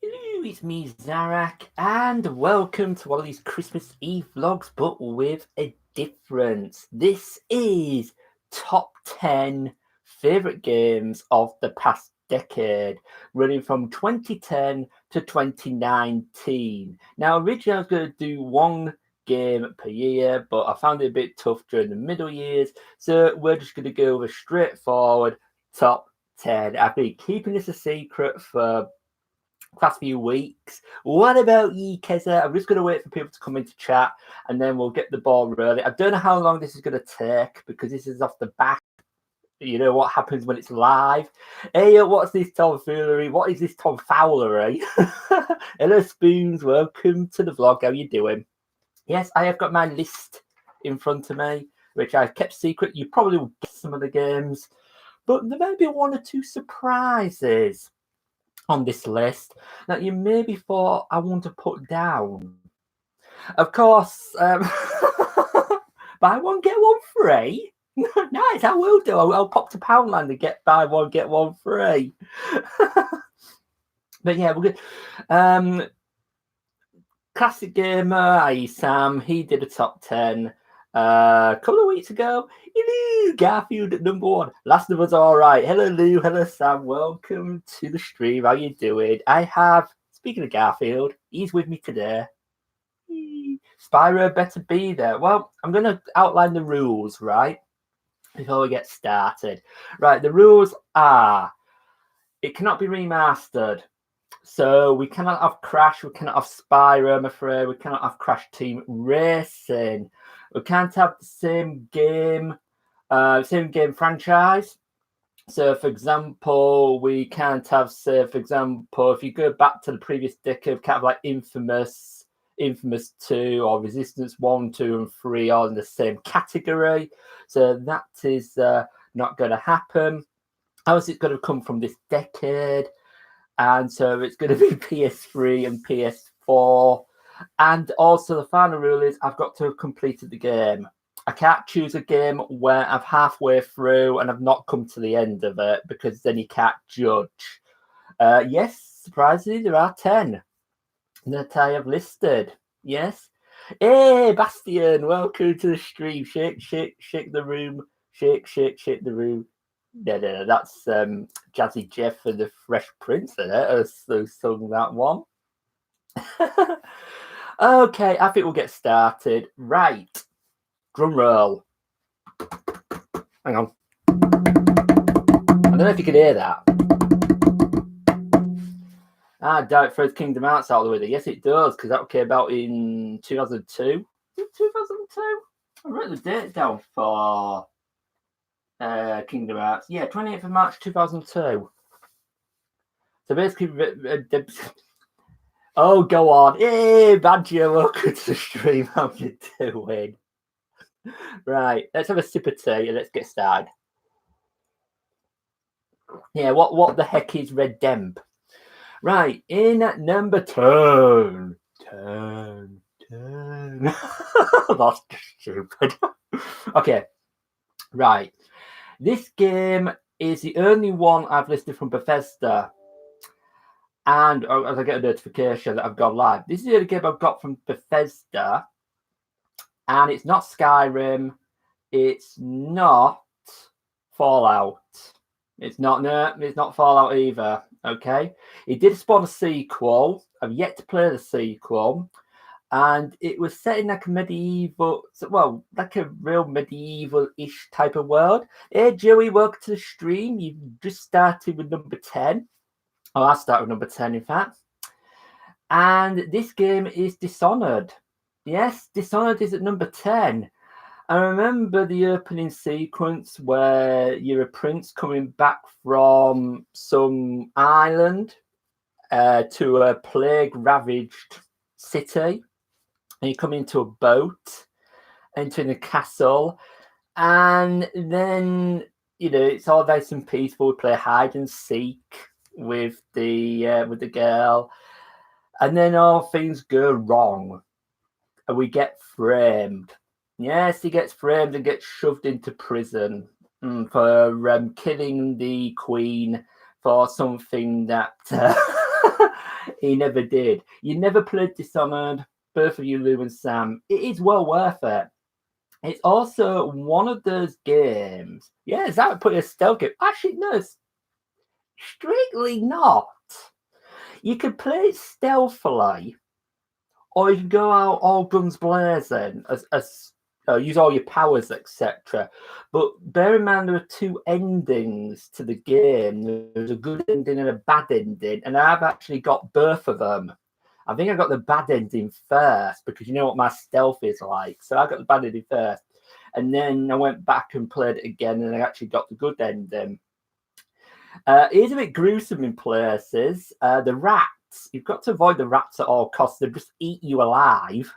Hello, it's me, Zarak, and welcome to one of these Christmas Eve vlogs, but with a difference. This is top 10 favourite games of the past decade, running from 2010 to 2019. Now, originally I was going to do one game per year, but I found it a bit tough during the middle years, so we're just going to go with a straightforward top 10. I've been keeping this a secret for past few weeks. What about you, Keza? I'm just going to wait for people to come into chat and then we'll get the ball rolling. I don't know how long this is going to take because this is off the back. You know what happens when it's live. Hey, what's this tomfoolery? What is this tomfowlery? Hello, Spoons. Welcome to the vlog. How you doing? Yes, I have got my list in front of me, which I've kept secret. You probably will get some of the games, but there may be one or two surprises on this list that you maybe thought I want to put down. Of course, buy one, get one free. Nice, I will do. I'll pop to Poundland and buy one, get one free. But yeah, we're good. Classic Gamer, i.e. Sam, he did a top 10 a couple of weeks ago. Hello, Garfield at number 1. Last of Us all right. Hello, Lou. Hello, Sam. Welcome to the stream. How you doing? I have, speaking of Garfield, he's with me today. Spyro better be there. Well, I'm going to outline the rules, right? Before we get started. Right, the rules are it cannot be remastered. So we cannot have Crash, we cannot have Spyro, I'm afraid. We cannot have Crash Team Racing. We can't have the same game franchise. So, for example, we can't have, say, for example, if you go back to the previous decade, we can't have like Infamous 2 or Resistance 1, 2, and 3 all in the same category. So that is not going to happen. Obviously, it's going to come from this decade. And so it's going to be PS3 and PS4. And also the final rule is I've got to have completed the game. I can't choose a game where I'm halfway through and I've not come to the end of it because then you can't judge. Yes, surprisingly, there are 10 that I have listed. Yes. Hey, Bastian, welcome to the stream. Shake, shake, shake the room. Shake, shake, shake the room. No, that's Jazzy Jeff and the Fresh Prince in it. Who sung that one. Okay, I think we'll get started. Right. Drum roll. Hang on. I don't know if you can hear that. I doubt it throws Kingdom Hearts out of the way. Yes, it does, because that came out in 2002. 2002? I wrote the date down for Kingdom Hearts. Yeah, 28th of March 2002. So basically, oh, go on. Hey, Badger, welcome to the stream. How you doing? Right, let's have a sip of tea and let's get started. Yeah, what the heck is Red Demp? Right, in number 10. 10. That's stupid. Okay, right. This game is the only one I've listed from Bethesda. And as I get a notification that I've gone live, this is the only game I've got from Bethesda. And it's not Skyrim. It's not Fallout. It's not Fallout either. Okay. It did spawn a sequel. I've yet to play the sequel. And it was set in like a like a real medieval-ish type of world. Hey, Joey, welcome to the stream. You've just started with number 10. Oh, I started with number 10, in fact. And this game is Dishonored. Yes, Dishonored is at number 10. I remember the opening sequence where you're a prince coming back from some island to a plague-ravaged city. And you come into a boat, entering a castle, and then, it's all nice and peaceful. We play hide and seek with the girl, and then all things go wrong, and we get framed. Yes, he gets framed and gets shoved into prison for killing the queen for something that He never did. You never played Dishonored, both of you, Lou and Sam. It is well worth it. It's also one of those games. Yeah, is that put a stealth game? Actually, no, it's strictly not. You can play it stealthily, or you can go out all guns blazing, as use all your powers, etc. But bear in mind there are two endings to the game. There's a good ending and a bad ending, and I've actually got both of them. I think I got the bad ending first because you know what my stealth is like. So I got the bad ending first, and then I went back and played it again, and I actually got the good ending. It is a bit gruesome in places. The rats, you've got to avoid the rats at all costs. They just eat you alive.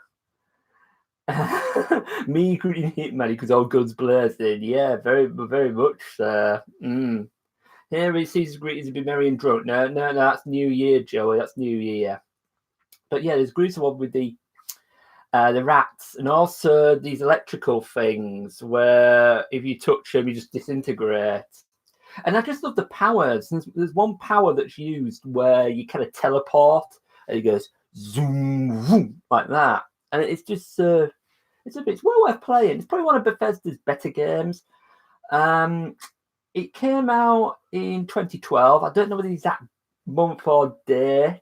Me including Hitman because all guns blazing. Yeah, very, very much. Here it sees greetings to be merry and drunk. No, that's New Year, Joey. That's New Year. But yeah, there's gruesome one with the rats, and also these electrical things where if you touch them, you just disintegrate. And I just love the powers. There's one power that's used where you kind of teleport, and it goes zoom, zoom like that, and it's just it's well worth playing. It's probably one of Bethesda's better games. It came out in 2012. I don't know the exact month or date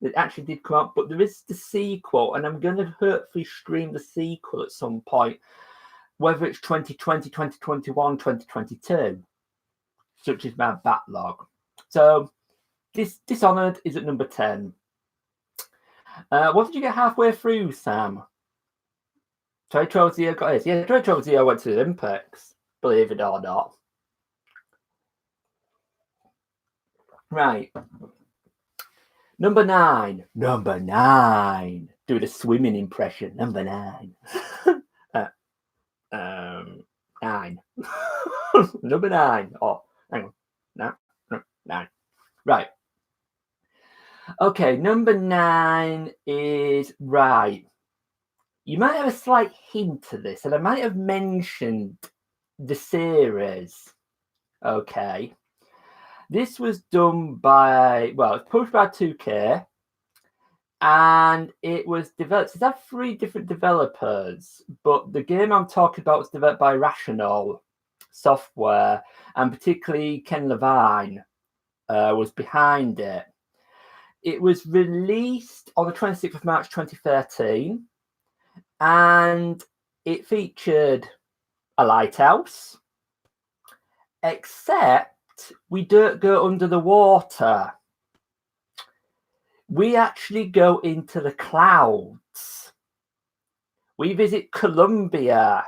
it actually did come out, but there is the sequel, and I'm going to hopefully stream the sequel at some point, whether it's 2020, 2021, 2022, such as my backlog. So Dishonored is at number 10. What did you get halfway through, Sam? Troy Trozio got his. Yeah, Troy Trozio went to the Olympics, believe it or not. Right. Number 9. Do the swimming impression. Number 9. 9. Number 9. Oh, hang on. No, 9. Right. Okay, number 9 is right. You might have a slight hint to this, and I might have mentioned the series. Okay. This was done by, well, it's pushed by 2K, and it was developed. It's had 3 different developers, but the game I'm talking about was developed by Rational Software, and particularly Ken Levine was behind it. It was released on the 26th of March 2013, and it featured a lighthouse, except we don't go under the water. We actually go into the clouds. We visit Colombia.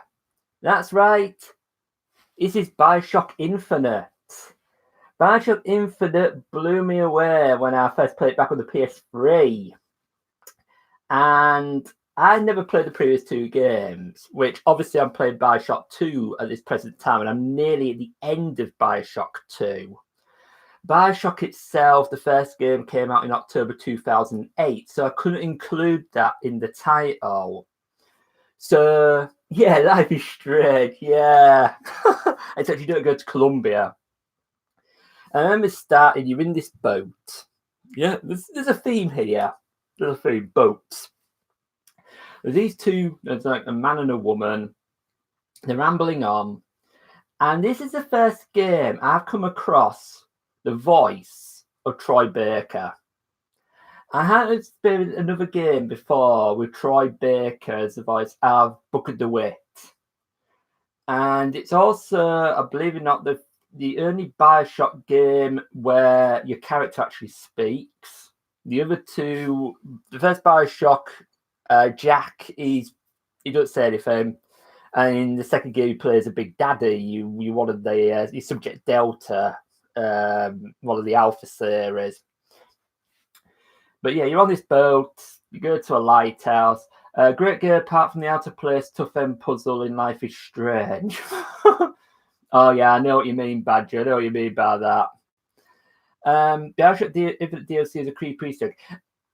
That's right. This is Bioshock Infinite. Bioshock Infinite blew me away when I first played it back on the PS3. And I never played the previous 2 games, which obviously I'm playing Bioshock 2 at this present time, and I'm nearly at the end of Bioshock 2. Bioshock itself, the first game came out in October 2008, so I couldn't include that in the title. So, yeah, Life is Strange, yeah. Except you don't go to Colombia. I remember starting, you're in this boat. Yeah, there's a theme here. There's a theme, boats. There's these 2, there's like a man and a woman. They're rambling on. And this is the first game I've come across the voice of Troy Baker. I had experienced another game before with Troy Baker as the voice of Booker DeWitt. And it's also, I believe it or not, the only Bioshock game where your character actually speaks. The other 2, the first Bioshock, Jack, he doesn't say anything. And in the second game, he plays a big daddy. You one of the you Subject Delta, one of the Alpha series. But yeah, you're on this boat. You go to a lighthouse. Great game apart from the out of place tough end puzzle in Life is Strange. Oh yeah, I know what you mean, Badger. I know what you mean by that. Bioshock Infinite DLC is a creepy Easter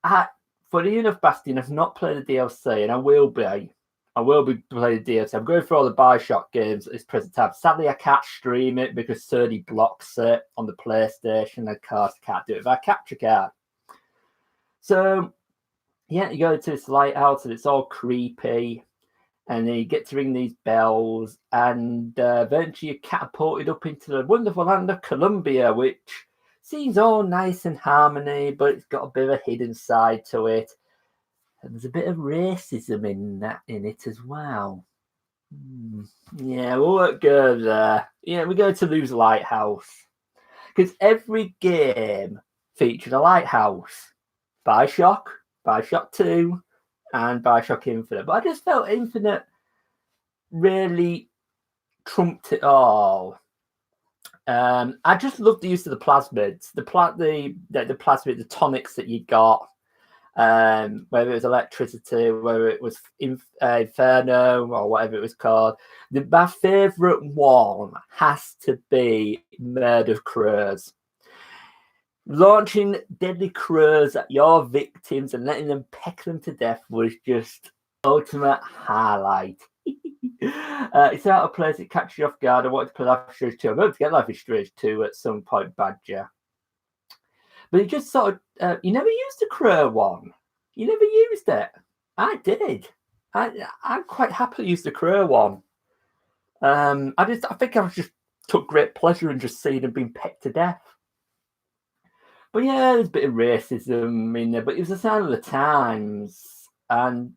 egg. Funny enough, Bastian, I've not played the DLC, and I will be. I will be playing the DLC. I'm going through all the Bioshock games at this present time. Sadly, I can't stream it because Sony blocks it on the PlayStation. Of course, I can't do it with a capture card. So, yeah, you go to this lighthouse and it's all creepy. And then you get to ring these bells, and eventually you're catapulted up into the wonderful land of Colombia, which seems all nice and harmony, but it's got a bit of a hidden side to it. And there's a bit of racism in it as well. Yeah, we won't go there. Yeah, we go to Lou's Lighthouse. Because every game featured a lighthouse. Bioshock, Bioshock 2, and Bioshock Infinite. But I just felt Infinite really trumped it all. I just love the use of the plasmids, the plasmid, the tonics that you got. Whether it was electricity, whether it was inferno or whatever it was called. My favourite one has to be murder crows. Launching deadly crows at your victims and letting them peck them to death was just ultimate highlight. It's out of place, it catches you off guard. I wanted to play Life is Strange 2. I'm going to get Life is Strange 2 at some point, Badger. But it just sort of, you never used the crow one. You never used it. I did. I quite happily used the crow one. I think I just took great pleasure in just seeing them being pecked to death. But yeah, there's a bit of racism in there, but it was a sign of the times. And,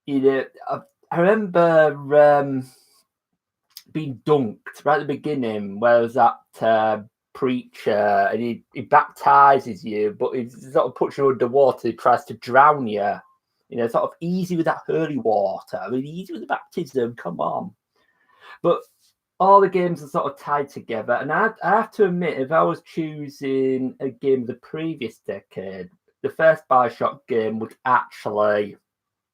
you know, I remember being dunked right at the beginning, where there's that preacher, and he baptizes you, but he sort of puts you underwater. He tries to drown you. You know, sort of easy with that holy water. I mean, easy with the baptism. Come on. But all the games are sort of tied together, and I have to admit, if I was choosing a game of the previous decade, the first Bioshock game would actually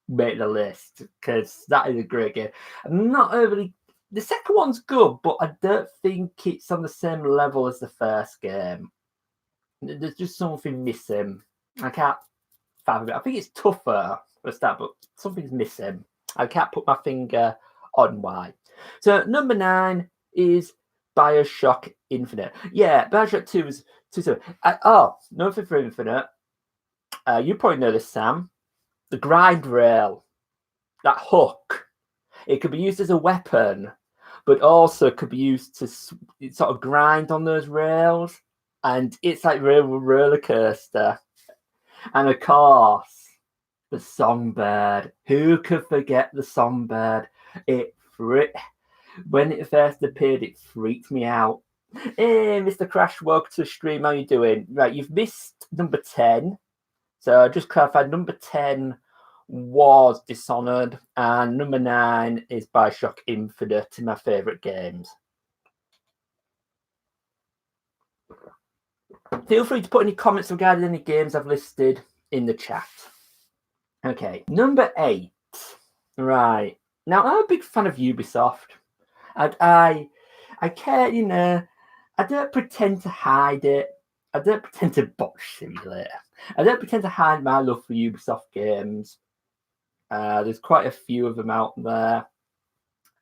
make the list, because that is a great game. I'm not overly. The second one's good, but I don't think it's on the same level as the first game. There's just something missing. I can't fathom it. I think it's tougher for a start, but something's missing. I can't put my finger on why. So number 9 is Bioshock Infinite. Yeah, Bioshock 2 was 2. Nothing for Infinite. You probably know this, Sam. The grind rail, that hook. It could be used as a weapon, but also could be used to sort of grind on those rails. And it's like a roller coaster. And of course, the songbird. Who could forget the songbird? When it first appeared, it freaked me out. Hey, Mr. Crash, welcome to the stream. How you doing? Right, you've missed number 10. So just clarify, number 10 was Dishonored, and number 9 is Bioshock Infinite, my favourite games. Feel free to put any comments regarding any games I've listed in the chat. Okay, number 8. Right. Now, I'm a big fan of Ubisoft. And I care, you know, I don't pretend to hide it. I don't pretend to botch Simulator. I don't pretend to hide my love for Ubisoft games. There's quite a few of them out there.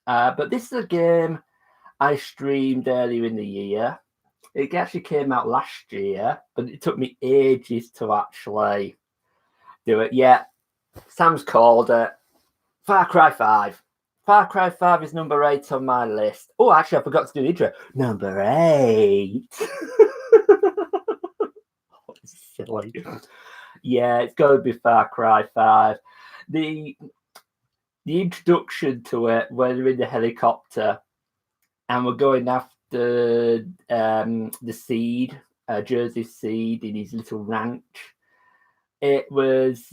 But this is a game I streamed earlier in the year. It actually came out last year, but it took me ages to actually do it. Yeah, Sam's called it. Far Cry 5. Far Cry 5 is number 8 on my list. Oh, actually, I forgot to do the intro. Number 8. Silly. Yeah, it's got to be Far Cry 5. The introduction to it, when we're in the helicopter and we're going after the Seed, Jersey Seed, in his little ranch. It was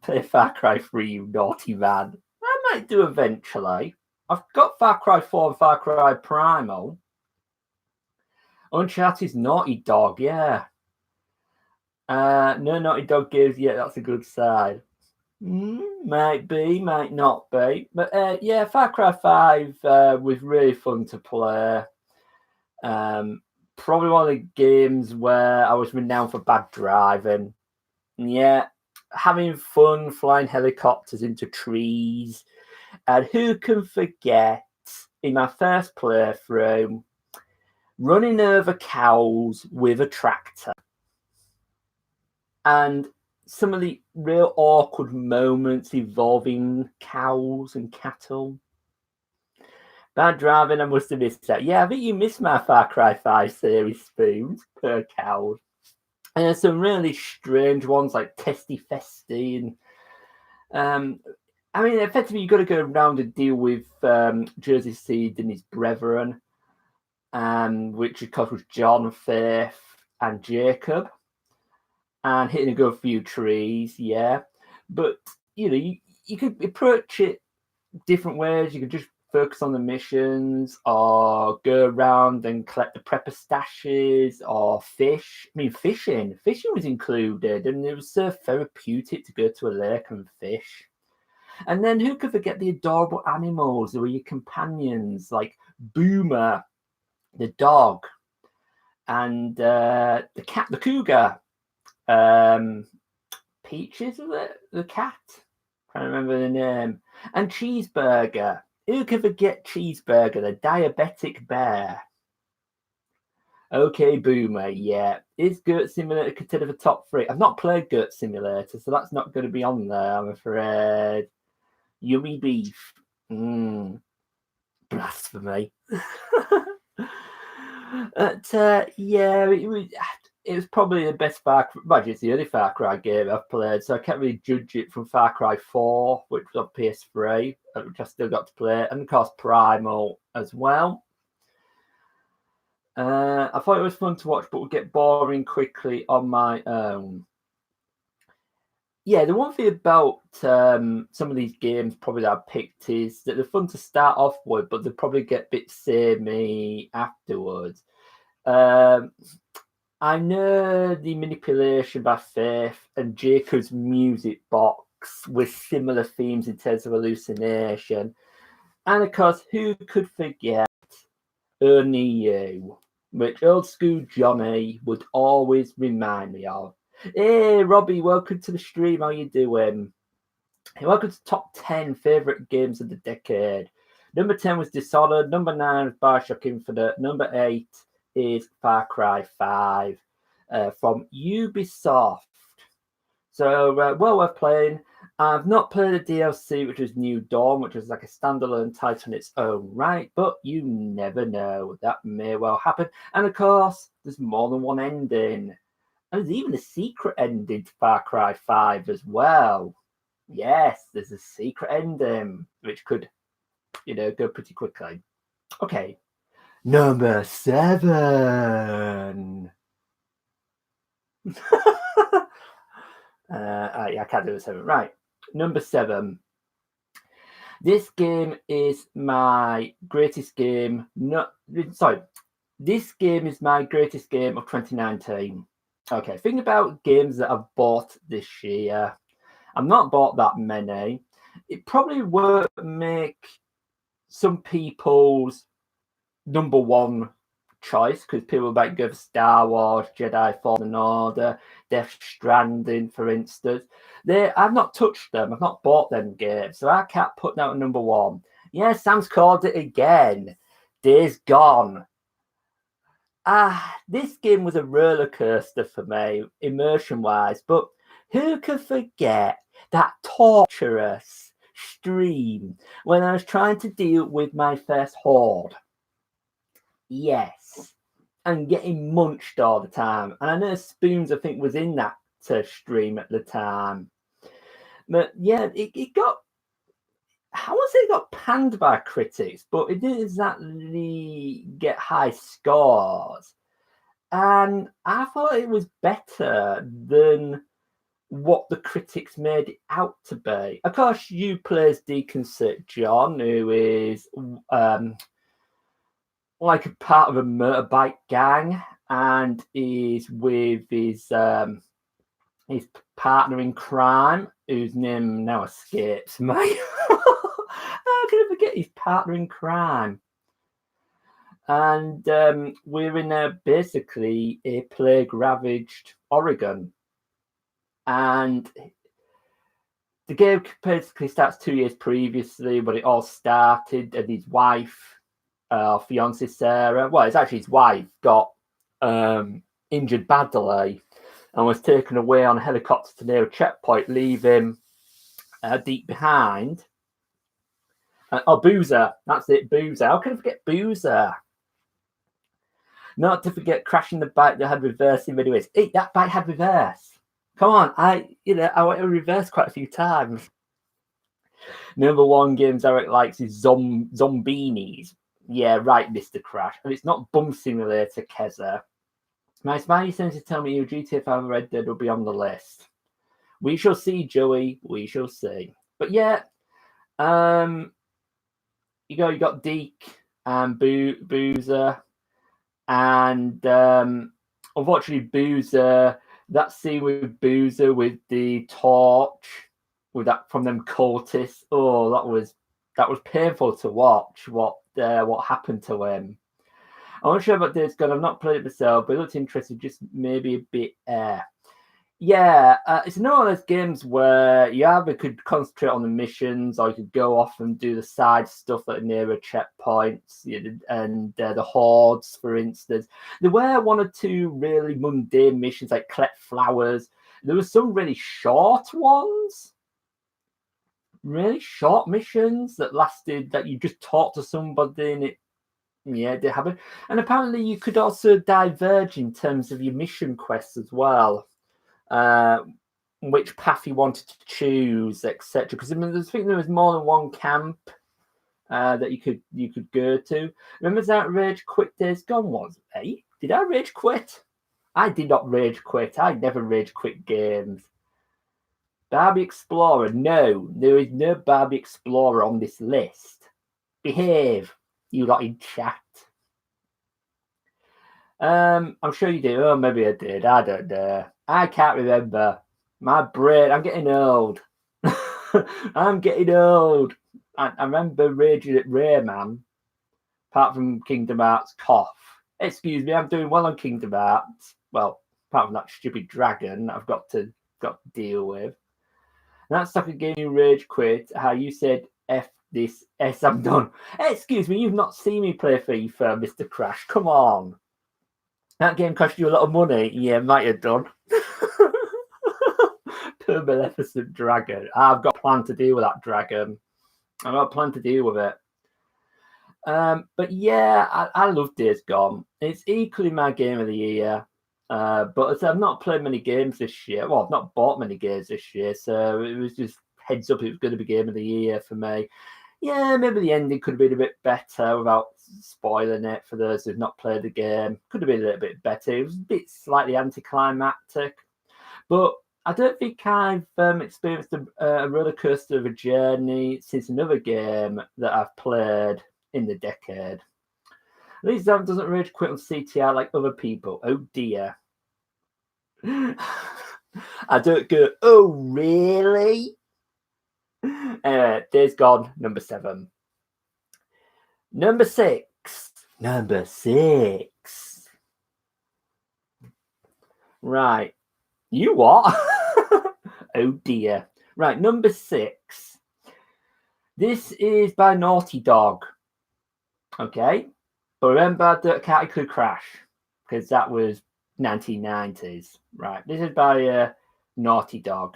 play Far Cry 3, you naughty man. I might do eventually. I've got Far Cry 4 and Far Cry Primal. Uncharted's Naughty Dog, yeah. No Naughty Dog games yet, that's a good sign. Might be, might not be. But yeah, Far Cry 5 was really fun to play. Probably one of the games where I was renowned for bad driving. Yeah, having fun flying helicopters into trees. And who can forget, in my first playthrough, running over cows with a tractor? and some of the real awkward moments involving cows and cattle. Bad driving, I must have missed that. Yeah, I think you missed my Far Cry 5 series, Spoons, per cow. And there's some really strange ones like Testy Festy. And I mean, effectively, you've got to go around and deal with Jersey Seed and his brethren, which of course was John, Faith, and Jacob, and hitting a good few trees, yeah. But, you could approach it different ways. You could just focus on the missions, or go around and collect the prepper stashes, or fish. I mean, fishing was included, and it was so therapeutic to go to a lake and fish. And then who could forget the adorable animals who were your companions, like Boomer, the dog, and the cat, the cougar. Peaches, is it? The cat? Can't remember the name. And Cheeseburger. Who could forget Cheeseburger, the diabetic bear? Okay, Boomer, yeah. Is Goat Simulator considered a top 3? I've not played Goat Simulator, so that's not going to be on there, I'm afraid. Yummy beef. Blasphemy. But, yeah, it was probably the best Far Cry. Well, it's the only Far Cry game I've played, so I can't really judge it from Far Cry 4, which was on PS3, which I still got to play, and of course Primal as well. I thought it was fun to watch, but would get boring quickly on my own. Yeah, the one thing about some of these games probably that I picked is that they're fun to start off with, but they probably get a bit samey afterwards. I know the manipulation by Faith and Jacob's music box with similar themes in terms of hallucination. And of course, who could forget Only You, which old school Johnny would always remind me of. Hey, Robbie, welcome to the stream. How you doing? Hey, welcome to top 10 favourite games of the decade. Number 10 was Dishonored. Number 9 was Bioshock Infinite. Number 8 is Far Cry 5 from Ubisoft. So, well worth playing. I've not played the DLC, which was New Dawn, which was like a standalone title in its own right, but you never know. That may well happen. And of course, there's more than one ending. And there's even a secret ending to Far Cry 5 as well. Yes, there's a secret ending, which could, go pretty quickly. Okay. Number 7. I can't do a 7. Right. Number 7. This game is my greatest game. This game is my greatest game of 2019. Okay, think about games that I've bought this year. I've not bought that many. It probably won't make some people's number one choice, because people might go for Star Wars, Jedi Fallen Order, Death Stranding, for instance. I've not touched them. I've not bought them games, so I can't put that at number 1. Yeah, Sam's called it again. Days Gone. This game was a roller coaster for me, immersion-wise, but who could forget that torturous stream when I was trying to deal with my first horde? Yes, and getting munched all the time. And I know Spoons, I think, was in that stream at the time. But yeah, it got, I won't say it got panned by critics, but it didn't exactly get high scores. And I thought it was better than what the critics made it out to be. Of course, you plays Deacon Sir John, who is like a part of a motorbike gang, and is with his partner in crime, whose name now escapes me. How can I forget his partner in crime? And we're in basically a plague-ravaged Oregon. And the game basically starts 2 years previously, but it all started, and his wife, fiancée Sarah, well, it's actually his wife, got injured badly. and was taken away on a helicopter to near a checkpoint, leaving deep behind. Boozer. That's it, Boozer. How can I forget Boozer? Not to forget crashing the bike that had reverse in many ways. Hey, that bike had reverse. Come on, I went to reverse quite a few times. Number one games Eric likes is Zombinis. Yeah, right, Mr. Crash. And it's not Bum Simulator, Keza. My smiley sense to tell me your GTA 5 Red Dead will be on the list. We shall see, Joey. We shall see. But yeah, you got Deke and Boozer, and unfortunately Boozer. That scene with Boozer with the torch, with that from them cultists. Oh, that was painful to watch. What happened to him? I'm not sure about Days Gone. I've not played it myself, but it looked interesting. Just maybe a bit. It's another of those games where you either could concentrate on the missions, or you could go off and do the side stuff that are nearer checkpoints, and the hordes, for instance. There were one or two really mundane missions, like collect flowers. There were some really short ones, really short missions that lasted, that you just talk to somebody and it did happen. And apparently you could also diverge in terms of your mission quests as well. Which path you wanted to choose, etc. Because I think there was more than one camp that you could go to. Remember that rage quit Days Gone was? Hey, did I rage quit? I did not rage quit. I never rage quit games. Barbie Explorer. No, there is no Barbie Explorer on this list. Behave, you lot in chat. I'm sure you did. Oh, maybe I did. I don't know. I can't remember. My brain. I'm getting old. I'm getting old. I remember raging at Rayman. Apart from Kingdom Hearts cough. Excuse me, I'm doing well on Kingdom Hearts. Well, apart from that stupid dragon I've got to deal with. And that's like a game you rage quit. How you said F this. S, I'm done. Excuse me, you've not seen me play FIFA, Mr. Crash. Come on. That game cost you a lot of money. Yeah, might have done. Poor Maleficent dragon. I've got a plan to deal with that dragon. I've got a plan to deal with it. But yeah, I love Days Gone. It's equally my game of the year. But I've not played many games this year. Well, I've not bought many games this year, so it was just heads up. It was going to be game of the year for me. Yeah, maybe the ending could have been a bit better without spoiling it for those who've not played the game. Could have been a little bit better. It was a bit slightly anticlimactic, but I don't think I've experienced a roller coaster of a journey since another game that I've played in the decade. At least that doesn't rage quit on CTR like other people. Oh dear. I don't go, oh really? Days Gone, number 7. Number 6. Right. You what? Oh dear. Right, number 6. This is by Naughty Dog. Okay. But remember, I can't include Crash, because that was 1990s. Right. This is by Naughty Dog.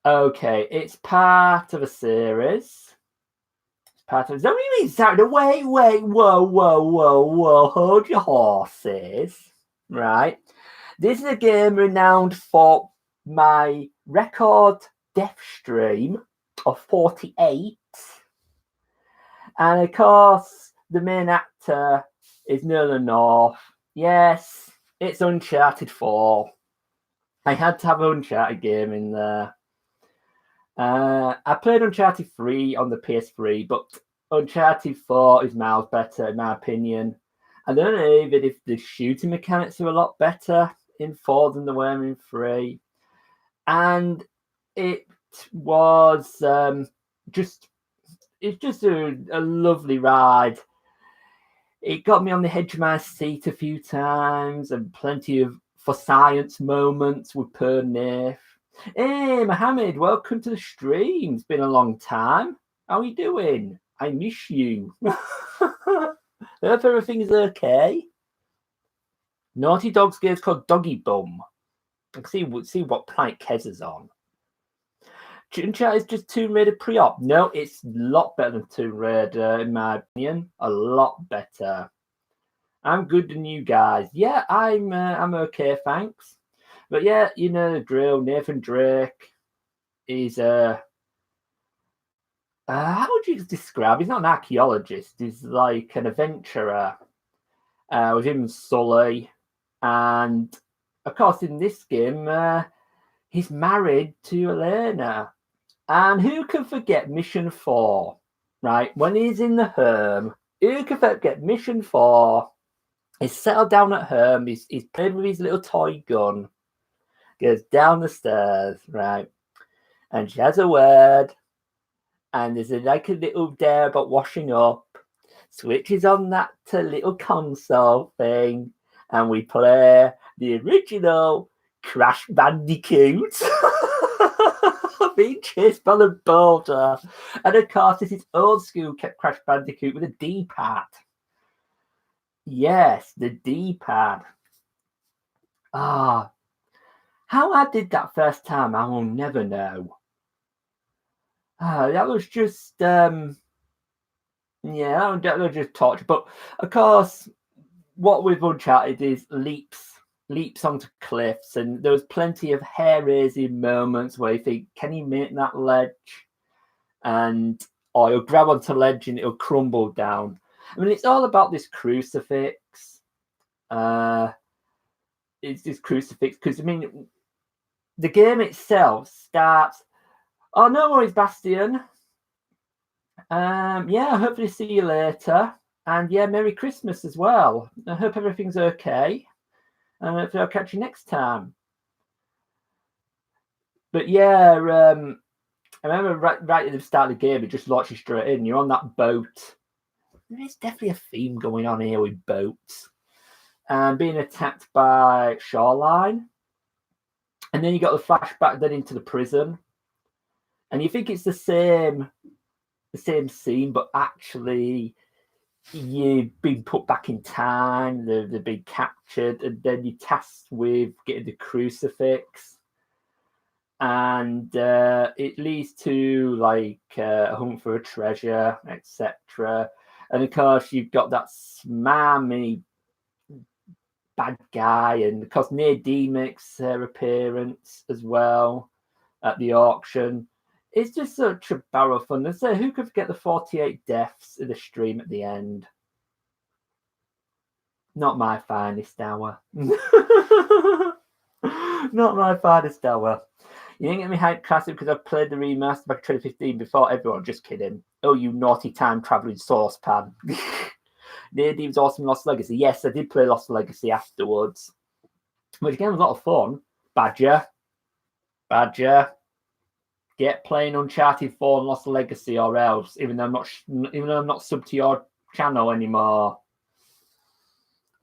Okay, it's part of a series. It's part of. Is that what you mean, Sarah? Wait, whoa! Hold your horses, right? This is a game renowned for my record death stream of 48, and of course, the main actor is Nolan North. Yes, it's Uncharted 4. I had to have an Uncharted game in there. I played Uncharted 3 on the PS3, but Uncharted 4 is miles better, in my opinion. I don't know even if the shooting mechanics are a lot better in 4 than they were in 3. And it was just a lovely ride. It got me on the edge of my seat a few times, and plenty of for science moments with Pernafe. Hey, Mohammed, welcome to the stream. It's been a long time. How are you doing? I miss you. Hope everything's okay. Naughty Dog's game is called Doggy Bum. I can see what planet Kez is on. Uncharted is just Tomb Raider pre-op. No, it's a lot better than Tomb Raider, in my opinion. A lot better. I'm good than you guys. Yeah, I'm okay, thanks. But yeah, you know the drill. Nathan Drake is how would you describe? He's not an archaeologist. He's like an adventurer. With him and Sully, and of course in this game he's married to Elena. And who can forget Mission 4? Right, when he's in the home, who can forget Mission 4? He's settled down at home. He's played with his little toy gun. Goes down the stairs, right, and she has a word. And there's like a little dare about washing up. Switches on that little console thing, and we play the original Crash Bandicoot. Being chased by the boulder. And of course, this is old school Crash Bandicoot with a D-pad. Yes, the D-pad. How I did that first time, I will never know. That was just yeah, that was just torture. But of course, what with Uncharted is leaps onto cliffs, and there was plenty of hair-raising moments where you think, can he make that ledge? Or you'll grab onto the ledge and it'll crumble down. I mean, it's all about this crucifix. It's this crucifix because, I mean, the game itself starts, oh, no worries, Bastian. Yeah, hopefully see you later. And yeah, Merry Christmas as well. I hope everything's okay. And hopefully I'll catch you next time. But yeah, I remember right at the start of the game, it just launches straight in. You're on that boat. There is definitely a theme going on here with boats. And being attacked by Shoreline. And then you got the flashback then into the prison. And you think it's the same scene, but actually you've been put back in time, they've been captured, and then you're tasked with getting the crucifix. And it leads to like a hunt for a treasure, etc. And of course, you've got that smarmy bad guy, and of course, Nadine makes her appearance as well at the auction. It's just such a barrel of fun. And so, who could forget the 48 deaths in the stream at the end? Not my finest hour. Not my finest hour. You didn't get me hyped classic because I played the remaster back in 2015 before everyone. Just kidding. Oh, you naughty time traveling saucepan. Nadine's awesome Lost Legacy. Yes, I did play Lost Legacy afterwards, which again was a lot of fun. Badger. Get playing Uncharted 4 and Lost Legacy, or else. Even though I'm not subbed to your channel anymore.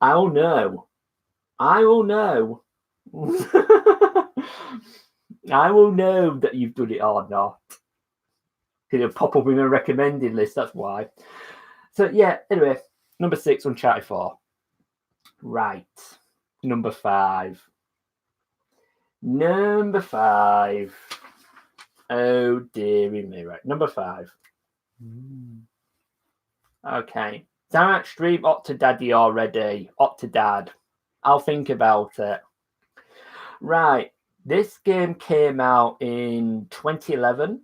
I will know. I will know that you've done it or not. It'll pop up in a recommended list. That's why. So yeah. Anyway, number 6, Uncharted 4. Right. Number 5. Oh dearie me. Right. Number 5. Okay. Zarak stream Octodaddy already. Octodad. I'll think about it. Right. This game came out in 2011.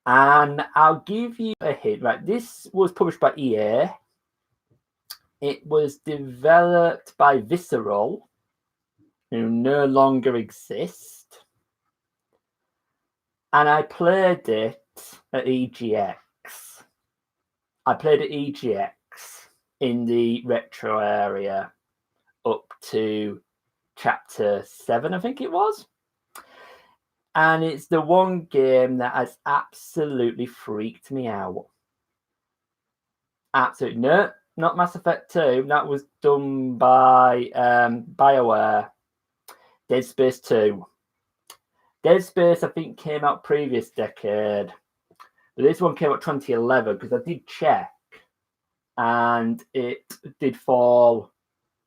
And I'll give you a hint. Right. This was published by EA. It was developed by Visceral, who no longer exist. And I played it at EGX. I played at EGX in the retro area up to chapter 7, I think it was. And it's the one game that has absolutely freaked me out. Absolutely. No, not Mass Effect 2. That was done by BioWare. Dead Space 2. Dead Space, I think, came out previous decade. But this one came out 2011 because I did check. and it did fall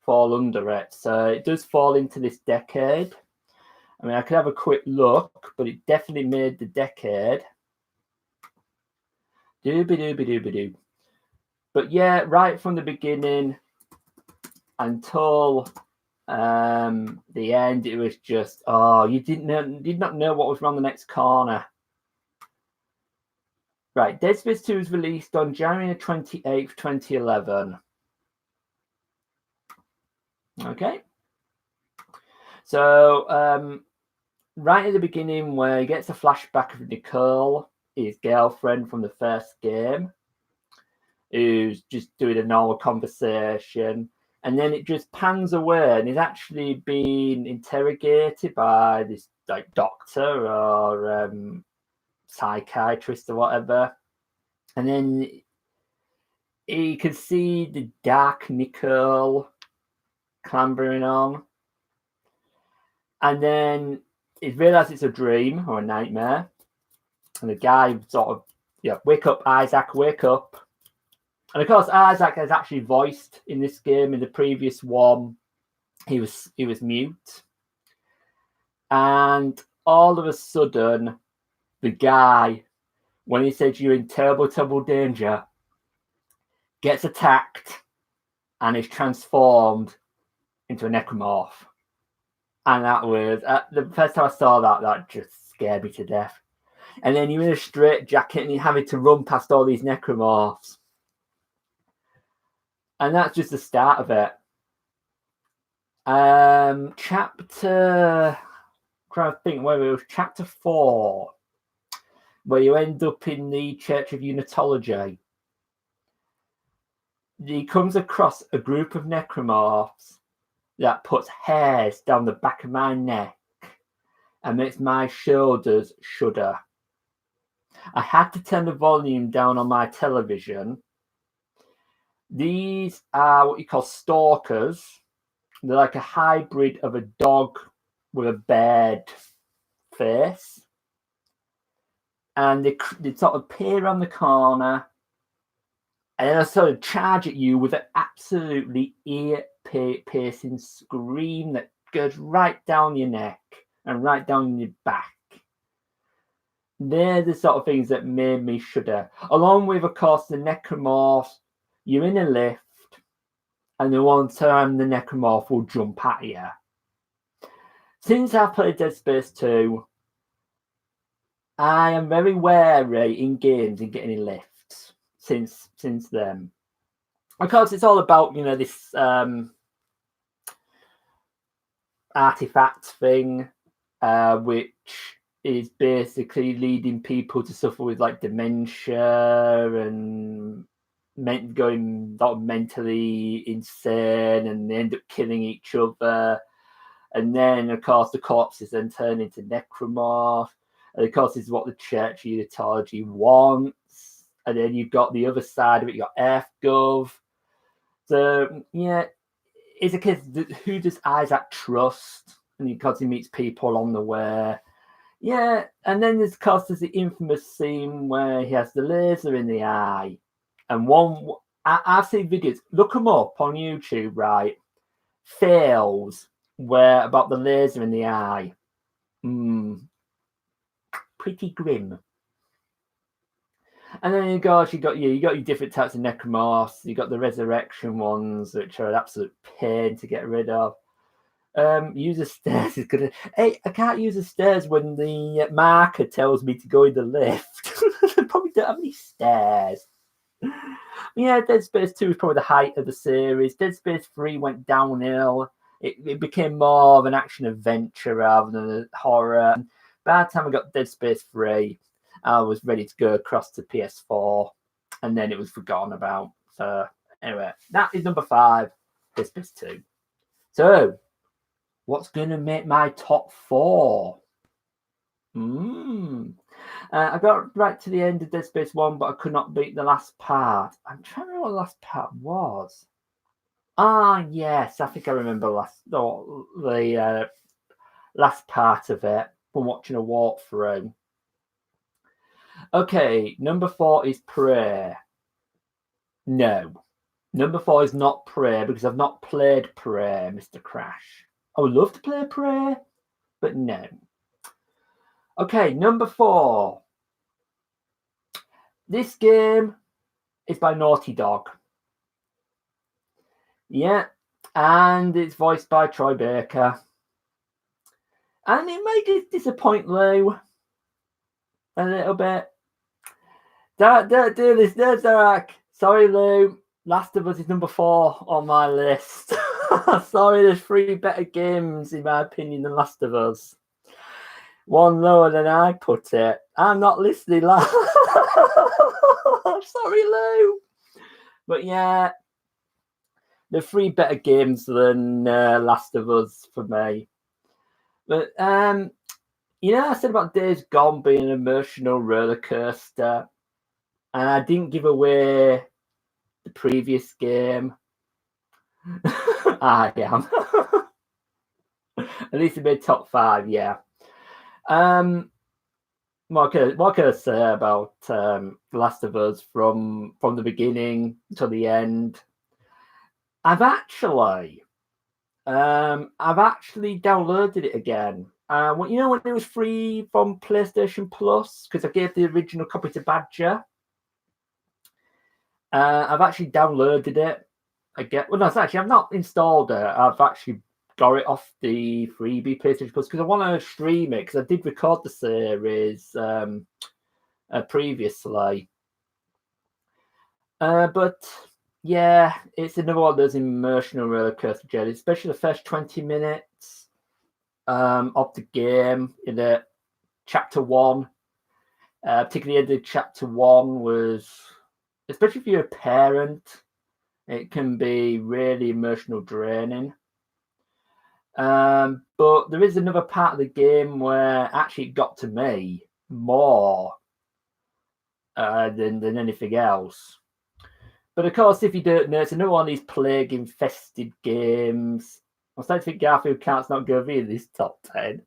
under it. So it does fall into this decade. I mean, I could have a quick look, but it definitely made the decade. Dooby. But yeah, right from the beginning until the end, it was just, you did not know what was around the next corner. Right, Dead Space 2 was released on January 28th, 2011. Okay. So, right at the beginning, where he gets a flashback of Nicole, his girlfriend from the first game, who's just doing a normal conversation. And then it just pans away, and he's actually being interrogated by this like doctor or psychiatrist or whatever. And then he can see the dark Nicole clambering on. And then he realizes it's a dream or a nightmare. And the guy sort of, wake up, Isaac, wake up. And of course, Isaac is actually voiced in this game. In the previous one, he was mute. And all of a sudden, the guy, when he says you're in terrible, terrible danger, gets attacked and is transformed into a necromorph. And that was, the first time I saw that just scared me to death. And then you're in a straitjacket and you're having to run past all these necromorphs. And that's just the start of it. Chapter, trying to think whether it was chapter 4, where you end up in the Church of Unitology. He comes across a group of necromorphs that puts hairs down the back of my neck and makes my shoulders shudder. I had to turn the volume down on my television. These are what you call stalkers. They're like a hybrid of a dog with a bird face. And they sort of peer around the corner and then they sort of charge at you with an absolutely ear-piercing scream that goes right down your neck and right down your back. They're the sort of things that made me shudder. Along with, of course, the necromorphs. You're in a lift, and the one time the necromorph will jump at you. Since I've played Dead Space 2, I am very wary in games in getting in lifts since then. Of course, it's all about, this artifact thing, which is basically leading people to suffer with like dementia and going mentally insane, and they end up killing each other. And then, of course, the corpses then turn into necromorph. And of course, this is what the Church of Unitology wants. And then you've got the other side of it, you've got EarthGov. So, yeah, it's a case, who does Isaac trust? And because he meets people along the way. Yeah, and then there's the infamous scene where he has the laser in the eye. And I've seen videos, look them up on YouTube, right? Fails where about the laser in the eye. Pretty grim. And then you got your different types of necromorphs. You got the resurrection ones, which are an absolute pain to get rid of. Use the stairs is gonna. Hey, I can't use the stairs when the marker tells me to go in the lift. I probably don't have any stairs. Yeah, Dead Space 2 was probably the height of the series. Dead Space 3 went downhill. It became more of an action adventure rather than a horror. By the time I got Dead Space 3, I was ready to go across to PS4, and then it was forgotten about. So anyway, that is number 5, Dead Space 2. So, what's going to make my top 4? I got right to the end of Dead Space 1, but I could not beat the last part. I'm trying to remember what the last part was. Yes, I think I remember the last part of it from watching a walkthrough. Okay, number 4 is Prey. No. Number 4 is not Prey because I've not played Prey, Mr. Crash. I would love to play Prey, but no. Okay, number 4. This game is by Naughty Dog. Yeah, and it's voiced by Troy Baker. And it may disappoint Lou a little bit. Don't do this, no, Zarek. Sorry, Lou. Last of Us is number 4 on my list. Sorry, there's 3 better games, in my opinion, than Last of Us. 1 lower than I put it. I'm not listening, lad. Sorry, Lou. But yeah, there are 3 better games than Last of Us for me. But you know, I said about Days Gone being an emotional roller coaster, and I didn't give away the previous game. I am. At least it made top 5, yeah. What can I say about Last of Us from the beginning to the end? I've actually downloaded it again. When it was free from PlayStation Plus, because I gave the original copy to Badger. I've actually downloaded it again. Well, no, I've not installed it. I've actually got it off the freebie PlayStation Plus because I want to stream it, because I did record the series previously. But yeah, it's another one of those emotional roller coaster journeys, especially the first 20 minutes of the game in the chapter 1. Particularly the chapter 1 was, especially if you're a parent, it can be really emotional draining. But there is another part of the game where actually it got to me more than anything else. But of course, if you don't know, it's another one of these plague-infested games. I'm starting to think Garfield Kart's not going to be in this top 10.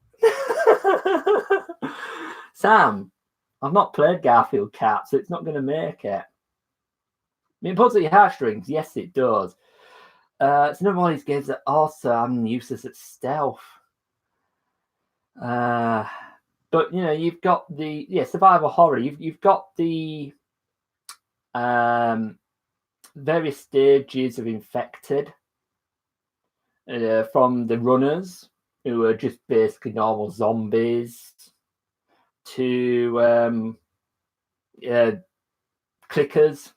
Sam, I've not played Garfield Kart, so it's not going to make it. I mean, it pulls at your heartstrings. Yes, it does. It's another one of these games that also I'm useless at stealth. But you've got the survival horror. You've got the various stages of infected, from the runners, who are just basically normal zombies, to clickers.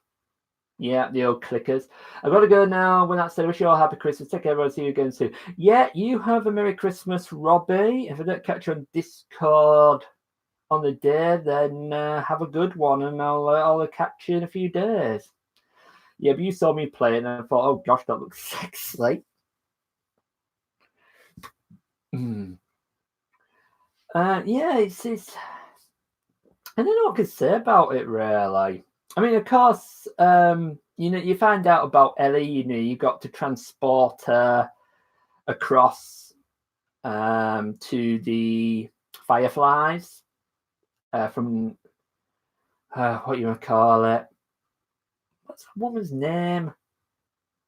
Yeah, the old clickers. I've got to go now. When that's said, wish you all happy Christmas. Take care, everyone. See you again soon. Yeah, you have a Merry Christmas, Robbie. If I don't catch you on Discord on the day, then have a good one, and I'll catch you in a few days. Yeah, but you saw me play it, and I thought, oh gosh, that looks sexy. Yeah, it's I don't know what I could say about it, really. I mean, of course, you find out about Ellie. You got to transport her across to the Fireflies from what you want to call it. What's that woman's name?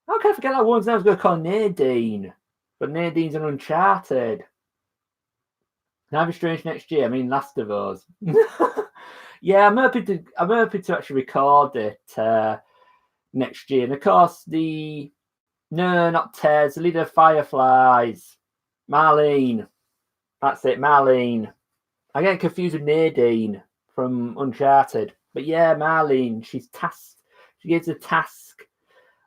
How can I forget that woman's name? I was going to call Nadine, but Nadine's an Uncharted. Life is Strange next year. I mean, Last of Us. Yeah, I'm hoping to actually record it next year. And of course, not Tez, the leader of Fireflies, Marlene. That's it, Marlene. I get confused with Nadine from Uncharted, but yeah, Marlene. She's tasked. She gives the task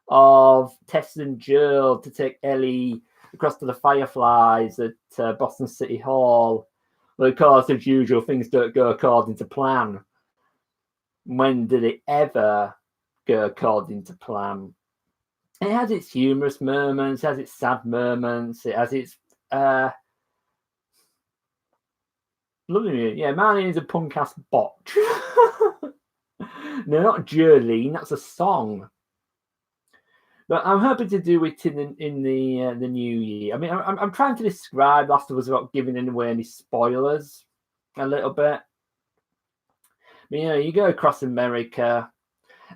of Tess and Joel to take Ellie across to the Fireflies at Boston City Hall. Well, of course, as usual, things don't go according to plan. When did it ever go according to plan? It has its humorous moments, it has its sad moments, it has its lovely. Yeah, Marlene is a punk ass botch. No, not Jolene, that's a song. But I'm hoping to do it in the new year. I mean, I'm trying to describe Last of Us without giving away any spoilers a little bit. But, you go across America,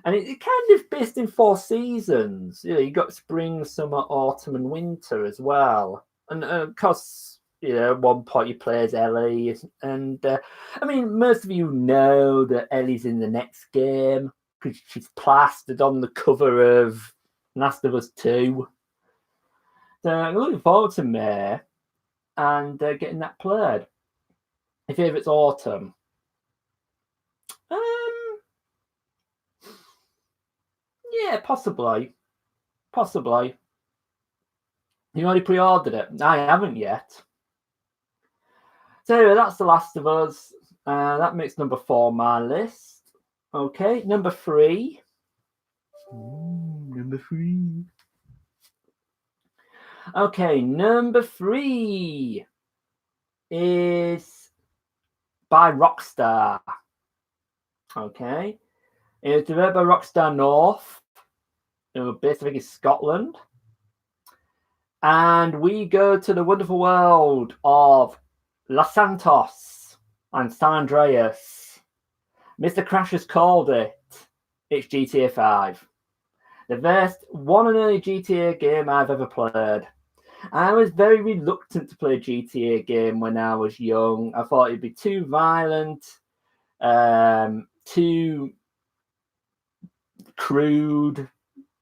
And it kind of based in 4 seasons. You got spring, summer, autumn, and winter as well. And of course, at one point you play as Ellie. And I mean, most of you know that Ellie's in the next game because she's plastered on the cover of Last of Us 2. So I'm looking forward to May and getting that played. My favourite's autumn. Yeah, possibly. You already pre-ordered it? I haven't yet. So anyway, that's The Last of Us. That makes number 4 my list. Okay, number 3. Number 3. Okay, number 3 is by Rockstar. Okay. It was developed by Rockstar North. It was based, I think, in Scotland. And we go to the wonderful world of Los Santos and San Andreas. Mr. Crash has called it. It's GTA 5. The first one and only GTA game I've ever played. I was very reluctant to play a GTA game when I was young. I thought it'd be too violent, too crude,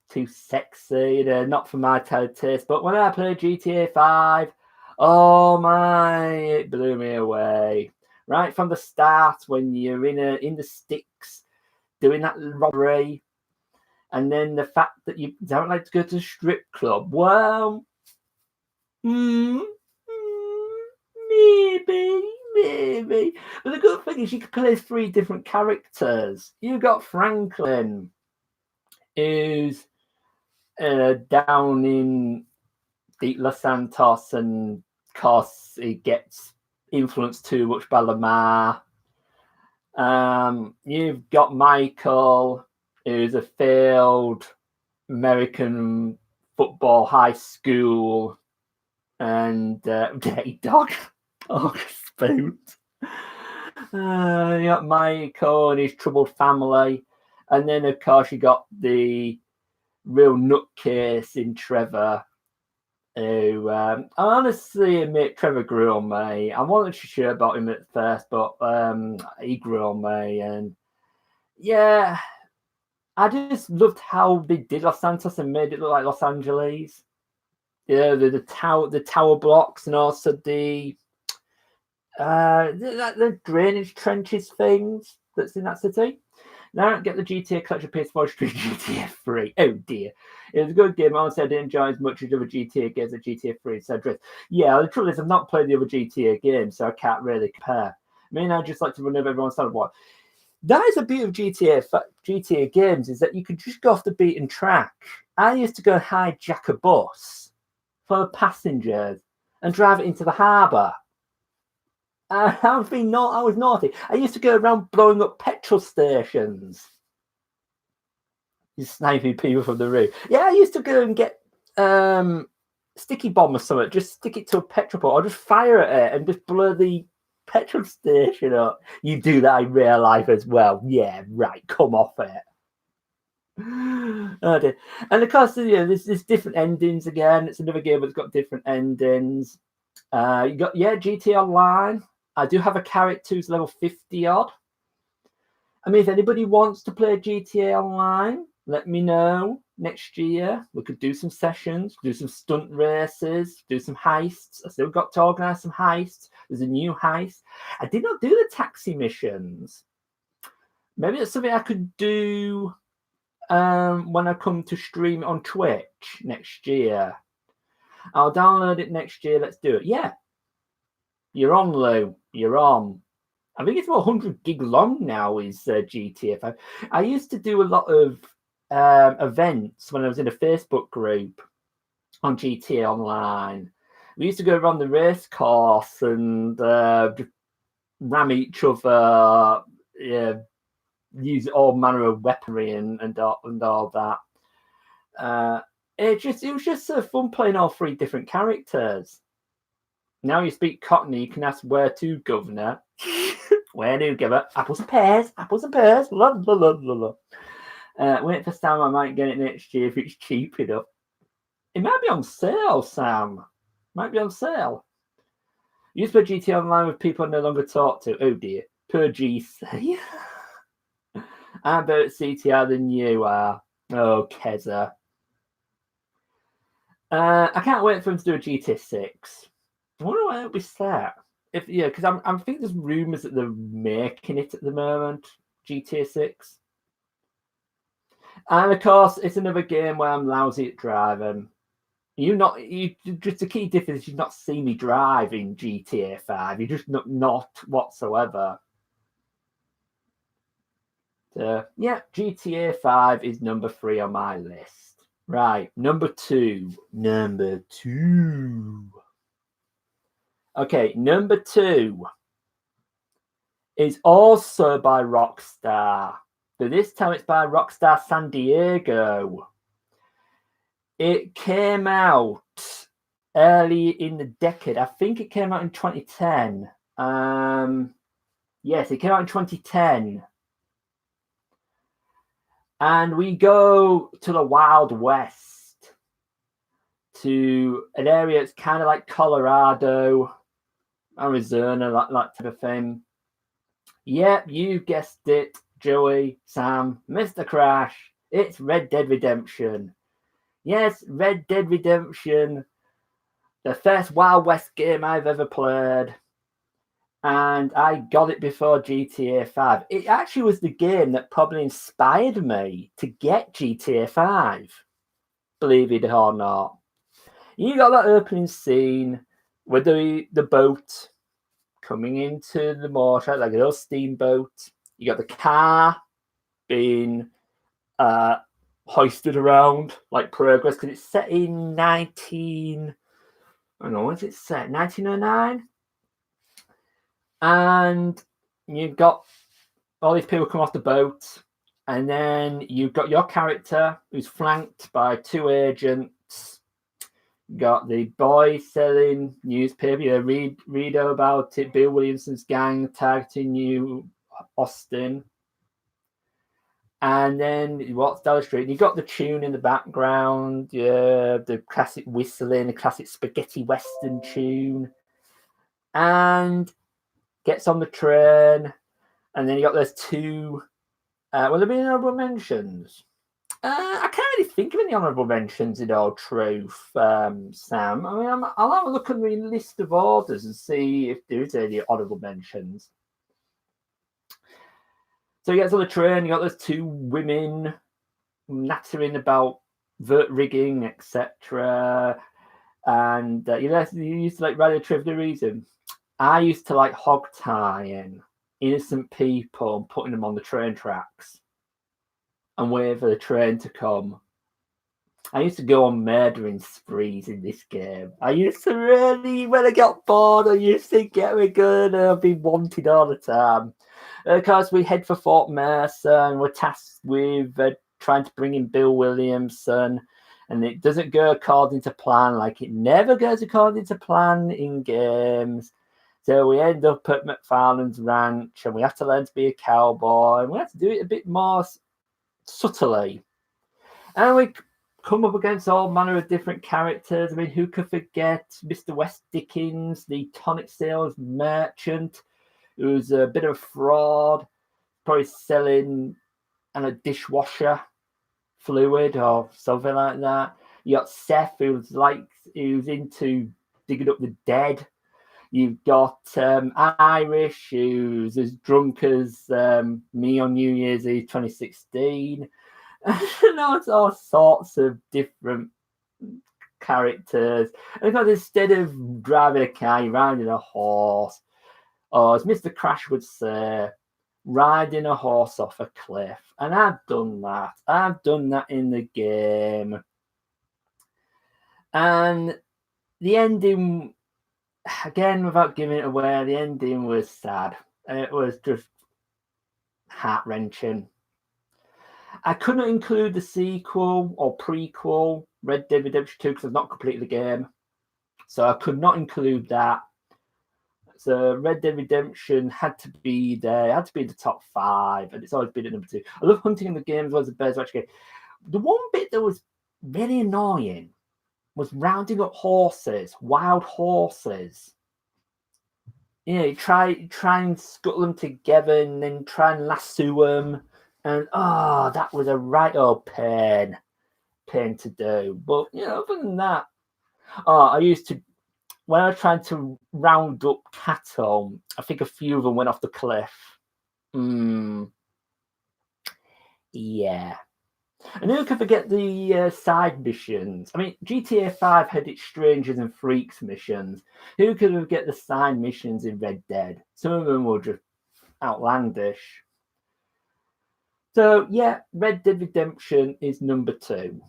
too sexy, not for my taste. But when I played GTA 5, oh my, it blew me away. Right from the start, when you're in the sticks doing that robbery, and then the fact that you don't like to go to a strip club. Well, maybe. But the good thing is you can play 3 different characters. You got Franklin, who's down in the Los Santos, and of course he gets influenced too much by Lamar. You've got Michael, who's a failed American football high school, and Dirty Dog. Oh, spoon. You got Michael and his troubled family, and then of course you got the real nutcase in Trevor, who I honestly admit Trevor grew on me. I wasn't sure about him at first, but he grew on me, and yeah, I just loved how they did Los Santos and made it look like Los Angeles. Yeah, the tower blocks, and also the drainage trenches things that's in that city. Now I don't get the GTA Collection PS4 Street GTA 3. Oh dear. It was a good game. Honestly, I didn't enjoy as much as the other GTA games as GTA 3. So yeah, the trouble is I've not played the other GTA games, so I can't really compare. I mean, I just like to run over everyone's side of what. That is a beauty of GTA games, is that you can just go off the beaten track. I used to go hijack a bus full of passengers and drive it into the harbour. I was naughty. I used to go around blowing up petrol stations. You sniping people from the roof. Yeah, I used to go and get sticky bomb or something. Just stick it to a petrol pot or just fire at it and just blow the petrol station up. You do that in real life as well. Yeah, right. Come off it. Oh dear. And of course, there's different endings again. It's another game that's got different endings. You got GTA Online. I do have a character who's level 50 odd. I mean, if anybody wants to play GTA Online, let me know next year. We could do some sessions, do some stunt races, do some heists. I still got to organise some heists. There's a new heist. I did not do the taxi missions. Maybe it's something I could do when I come to stream on Twitch next year. I'll download it next year. Let's do it. Yeah. You're on, Lou. You're on. I think it's about 100 gig long now, is GTA 5. I used to do a lot of events when I was in a Facebook group on GTA Online. We used to go around the race course and ram each other, use all manner of weaponry and all that. It was just so fun playing all 3 different characters. Now you speak Cockney, you can ask where to, governor. Where to, governor? Apples and pears, la la la la la. Wait for Sam, I might get it next year if it's cheap enough. It might be on sale, Sam. Might be on sale. You used to play GTA Online with people I no longer talk to. Oh dear. Per GC. I'm better at CTR than you are. Oh, Keza. I can't wait for him to do a GTA 6. I wonder where it'll be set. Because I'm thinking there's rumours that they're making it at the moment. GTA 6. And of course, it's another game where I'm lousy at driving. Just the key difference is you've not seen me drive in GTA 5. You're just not whatsoever. So, yeah, GTA 5 is number 3 on my list. Right, number 2. Okay, number 2 is also by Rockstar. But this time it's by Rockstar San Diego. It came out early in the decade. I think it came out in 2010. Yes, it came out in 2010. And we go to the Wild West, to an area that's kind of like Colorado, Arizona, that type of thing. Yep, you guessed it, Joey, Sam, Mr. Crash. It's Red Dead Redemption. Yes, Red Dead Redemption, the first Wild West game I've ever played. And I got it before GTA 5. It actually was the game that probably inspired me to get GTA 5, believe it or not. You got that opening scene with the boat coming into the water, like a little steamboat. You got the car being hoisted around like progress, because it's set in 1909? And you've got all these people come off the boat, and then you've got your character who's flanked by 2 agents. You got the boy selling newspaper. You read about it. Bill Williamson's gang targeting you, Austin. And then you walk down the street, and you got the tune in the background, the classic whistling, the classic spaghetti western tune, and gets on the train, and then you got those 2. Will there be any honourable mentions? I can't really think of any honourable mentions in all truth, Sam. I mean, I'll have a look at the list of orders and see if there is any honourable mentions. So you get on the train, you got those 2 women nattering about vert rigging, etc. And you used to like radio trivia reason. I used to like hog tying innocent people and putting them on the train tracks and wait for the train to come. I used to go on murdering sprees in this game. I used to really, when I got bored, I used to get me good and I'd be wanted all the time. Of course, we head for Fort Mercer and we're tasked with trying to bring in Bill Williamson. And it doesn't go according to plan, like it never goes according to plan in games. So we end up at McFarlane's ranch and we have to learn to be a cowboy. And we have to do it a bit more subtly. And we come up against all manner of different characters. I mean, who could forget Mr. West Dickens, the tonic sales merchant, who's a bit of a fraud, probably selling a dishwasher fluid or something like that. You got Seth, who's into digging up the dead. You've got Irish, who's as drunk as me on New Year's Eve 2016. It's all sorts of different characters. And because instead of driving a car, you're riding a horse. Or as Mr. Crash would say, riding a horse off a cliff. And I've done that. I've done that in the game. And the ending, again, without giving it away, the ending was sad. It was just heart-wrenching. I couldn't include the sequel or prequel, Red Dead Redemption 2, because I've not completed the game. So I could not include that. So Red Dead Redemption had to be there, had to be in the top 5, and it's always been at number 2. I love hunting in the games was the best game. The one bit that was really annoying was rounding up horses, wild horses. You try and scuttle them together and then try and lasso them. And that was a right old pain to do. But other than that, I used to, when I was trying to round up cattle, I think a few of them went off the cliff. Yeah. And who can forget the side missions? I mean, GTA 5 had its Strangers and Freaks missions. Who could forget the side missions in Red Dead? Some of them were just outlandish. So, yeah, Red Dead Redemption is number 2.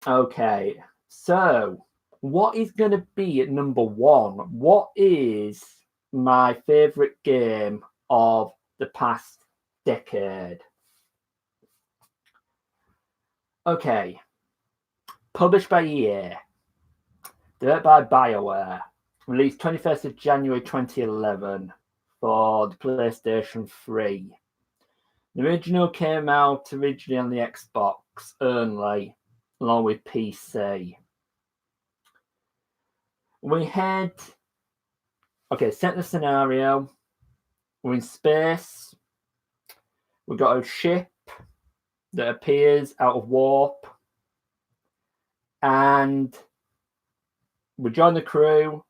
Okay, so what is going to be at number 1? What is my favourite game of the past decade? Okay, published by EA, developed by BioWare, released 21st of January 2011 for the PlayStation 3. The original came out originally on the Xbox only, along with PC. We had, set the scenario. We're in space. We've got a ship that appears out of warp. And we join the crew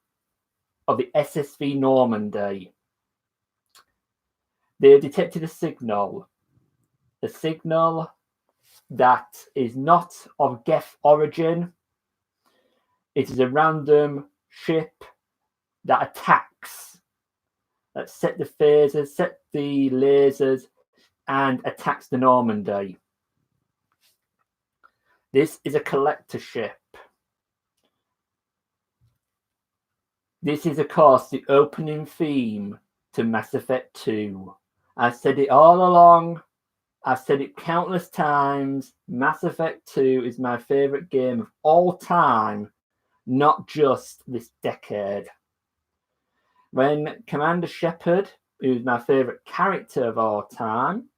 of the SSV Normandy. They have detected a signal that is not of Geth origin. It is a random ship that attacks, that set the phasers, set the lasers, and attacks the Normandy. This is a collector ship. This is, of course, the opening theme to Mass Effect 2. I've said it all along. I've said it countless times. Mass Effect 2 is my favourite game of all time, not just this decade. When Commander Shepard, who's my favourite character of all time,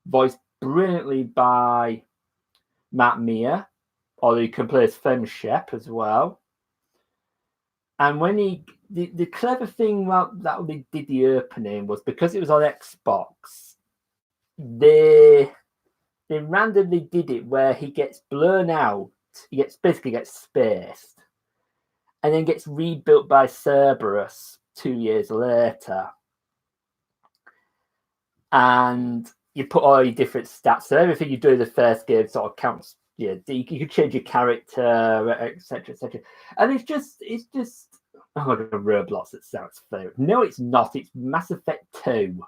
voiced brilliantly by Matt Meir, although he can play as Fem Shep as well. And when the clever thing that they did the opening was because it was on Xbox, they randomly did it where he gets blown out, he basically gets spaced, and then gets rebuilt by Cerberus 2 years later. And you put all your different stats, so everything you do in the first game sort of counts. Yeah, you can change your character, etc., etc. And it's just the Roblox that sounds fair. No, it's not. It's Mass Effect 2.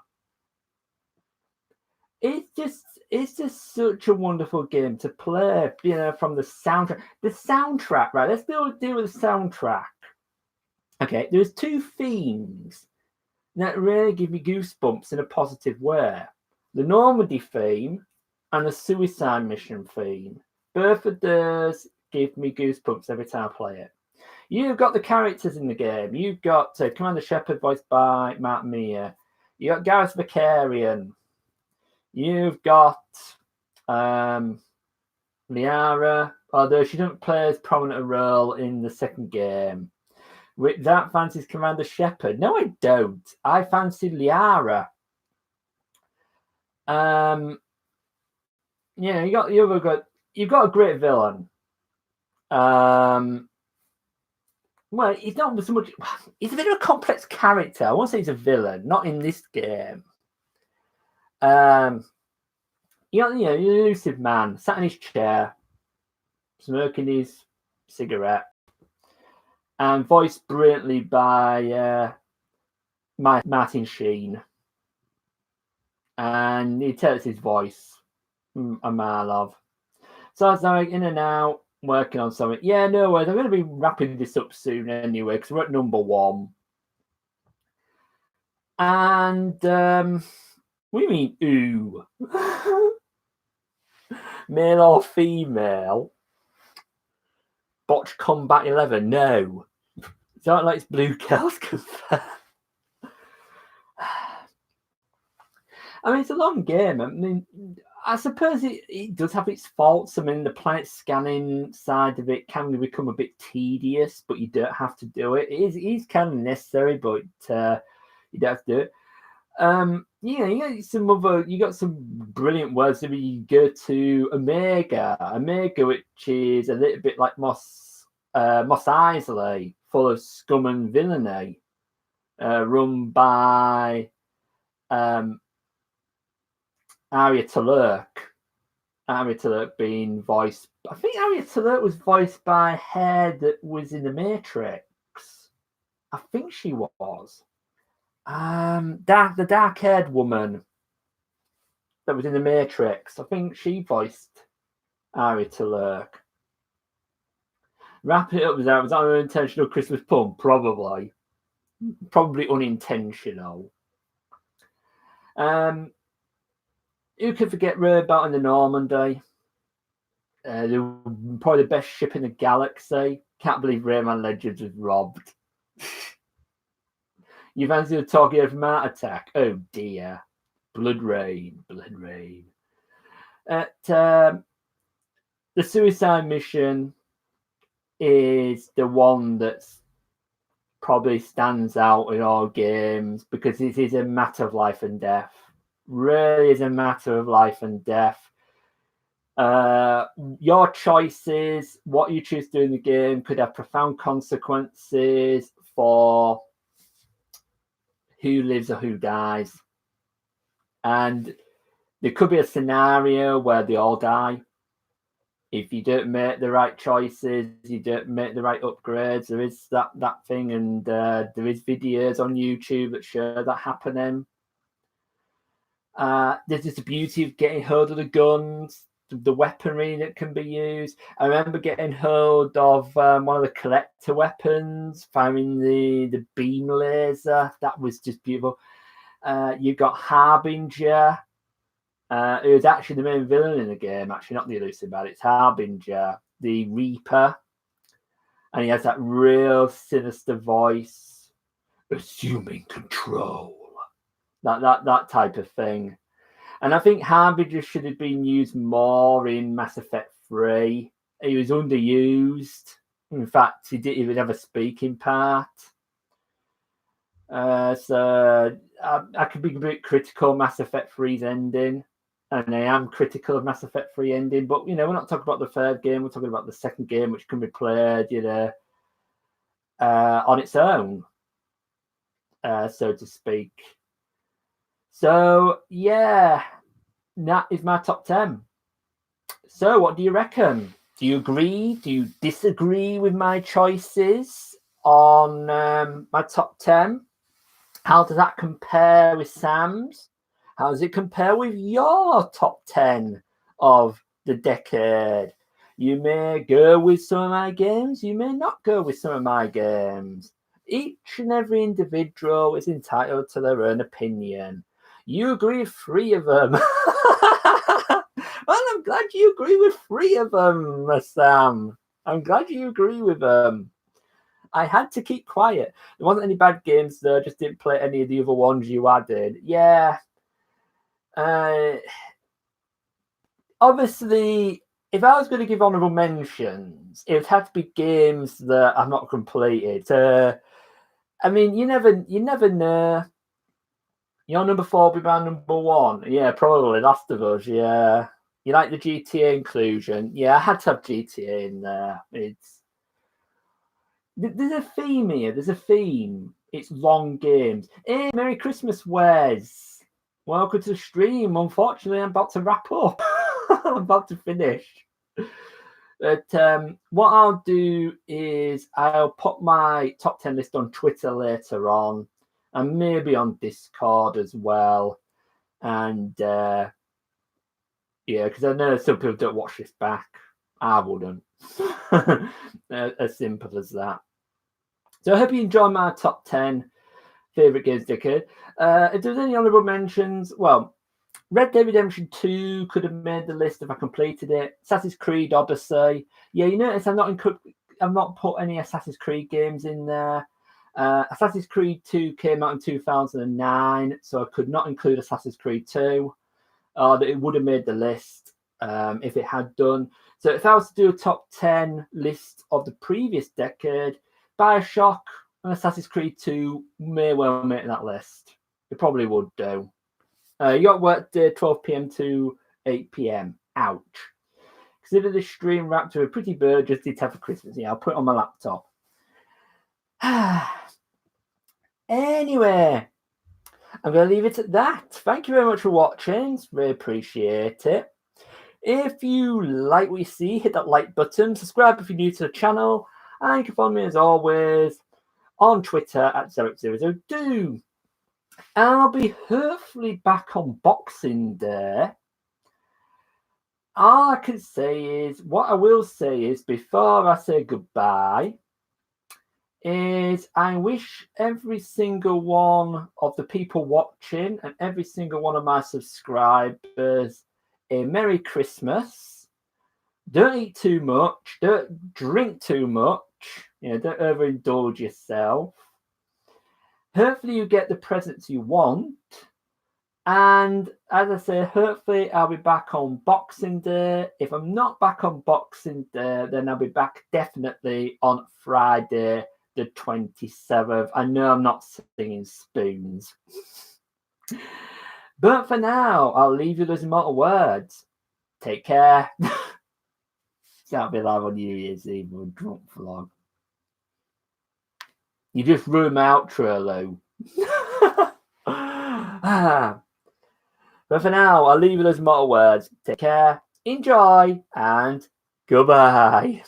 It's just such a wonderful game to play. From the soundtrack. The soundtrack, right? Let's deal with the soundtrack. Okay, there's 2 themes that really give me goosebumps in a positive way. The Normandy theme and the Suicide Mission theme. Both of those give me goosebumps every time I play it. You've got the characters in the game. You've got Commander Shepard, voiced by Matt Meir. You've got Gareth Vakarian. You've got Liara, although she doesn't play as prominent a role in the second game. That fancies Commander Shepard. No, I don't. I fancy Liara. You've got a great villain. Well, he's not so much. He's a bit of a complex character. I won't say he's a villain. Not in this game. You're an elusive man, sat in his chair, smoking his cigarette, and voiced brilliantly by Martin Sheen. And he tells his voice a mile of. So I was like, in and out, working on something. Yeah, no worries. I'm going to be wrapping this up soon anyway, because we're at number 1. And what do you mean, ooh? Male or female? Botch Combat 11? No. It's not like it's Blue Girls confirmed. I mean, it's a long game. I mean, I suppose it does have its faults. I mean, the planet scanning side of it can become a bit tedious, but you don't have to do it. It is kind of necessary, but you don't have to do it. You got some brilliant words. I mean, you go to Omega, which is a little bit like Moss Eisley, full of scum and villainy, run by Arya Talurk. Arya Talurk being voiced. I think Arya Talurk was voiced by hair that was in the Matrix. I think she was. The dark-haired woman that was in the Matrix. I think she voiced Arya Talurk. Wrap it up. Was that an unintentional Christmas pun? Probably unintentional. Who could forget Rowboat in the Normandy? They were probably the best ship in the galaxy. Can't believe Rayman Legends was robbed. You fancy a Tokyo from Heart Attack? Oh dear. Blood Rain. The suicide mission is the one that's probably stands out in all games because it is a matter of life and death. Really is a matter of life and death. Your choices, what you choose to do in the game, could have profound consequences for who lives or who dies. And there could be a scenario where they all die. If you don't make the right choices, you don't make the right upgrades. There is that thing, and there is videos on YouTube that show that happening. There's just the beauty of getting hold of the guns, the weaponry that can be used. I remember getting hold of one of the collector weapons, firing the beam laser. That was just beautiful. You've got Harbinger, who's actually the main villain in the game, actually not the elusive bad. It's Harbinger, the Reaper. And he has that real sinister voice, assuming control. That type of thing. And I think Harbinger should have been used more in Mass Effect 3. He was underused. In fact, he didn't even have a speaking part. So I could be a bit critical of Mass Effect 3's ending. And I am critical of Mass Effect 3 ending. But, we're not talking about the third game. We're talking about the second game, which can be played, on its own, so to speak. So, yeah, that is my top 10. So, what do you reckon? Do you agree? Do you disagree with my choices on my top 10? How does that compare with Sam's? How does it compare with your top 10 of the decade? You may go with some of my games. You may not go with some of my games. Each and every individual is entitled to their own opinion. You agree with 3 of them. Well, I'm glad you agree with 3 of them, Sam. I'm glad you agree with them. I had to keep quiet. There wasn't any bad games, though. I just didn't play any of the other ones you added. Yeah. Obviously, if I was going to give honourable mentions, it would have to be games that I've not completed. I mean, you never know. Your number 4 will be my number 1. Yeah, probably Last of Us. Yeah, you like the GTA inclusion? Yeah, I had to have GTA in there. There's a theme here. There's a theme. It's long games. Hey, Merry Christmas, Wes. Welcome to the stream. Unfortunately, I'm about to wrap up. I'm about to finish. But what I'll do is I'll put my top 10 list on Twitter later on, and maybe on Discord as well. And yeah, because I know some people don't watch this back. I wouldn't. As simple as that. So I hope you enjoy my top 10 favourite games decade. If there's any honourable mentions, well, Red Dead Redemption 2 could have made the list if I completed it. Assassin's Creed Odyssey. Yeah, you notice I've not put any Assassin's Creed games in there. Assassin's Creed 2 came out in 2009, so I could not include Assassin's Creed 2. It would have made the list if it had done. So if I was to do a top 10 list of the previous decade, Bioshock and Assassin's Creed 2 may well make that list. It probably would do. You got work day 12 p.m. to 8 p.m. Ouch. Consider this stream wrapped to a pretty bird just did have for Christmas. Yeah, I'll put it on my laptop. Anyway, I'm going to leave it at that. Thank you very much for watching. Really appreciate it. If you like what you see, hit that like button. Subscribe if you're new to the channel. And you can follow me as always on Twitter at Zerek002. I'll be hopefully back on Boxing Day. All I can say is, what I will say is, before I say goodbye, is I wish every single one of the people watching and every single one of my subscribers a Merry Christmas. Don't eat too much. Don't drink too much. Don't overindulge yourself. Hopefully you get the presents you want. And as I say, hopefully I'll be back on Boxing Day. If I'm not back on Boxing Day, then I'll be back definitely on Friday the 27th. I know I'm not singing spoons. But for now, I'll leave you those immortal words. Take care. Can't be live on New Year's Eve with a drunk vlog. You just ruined my outro, Lou. But for now, I'll leave you those immortal words. Take care, enjoy, and goodbye.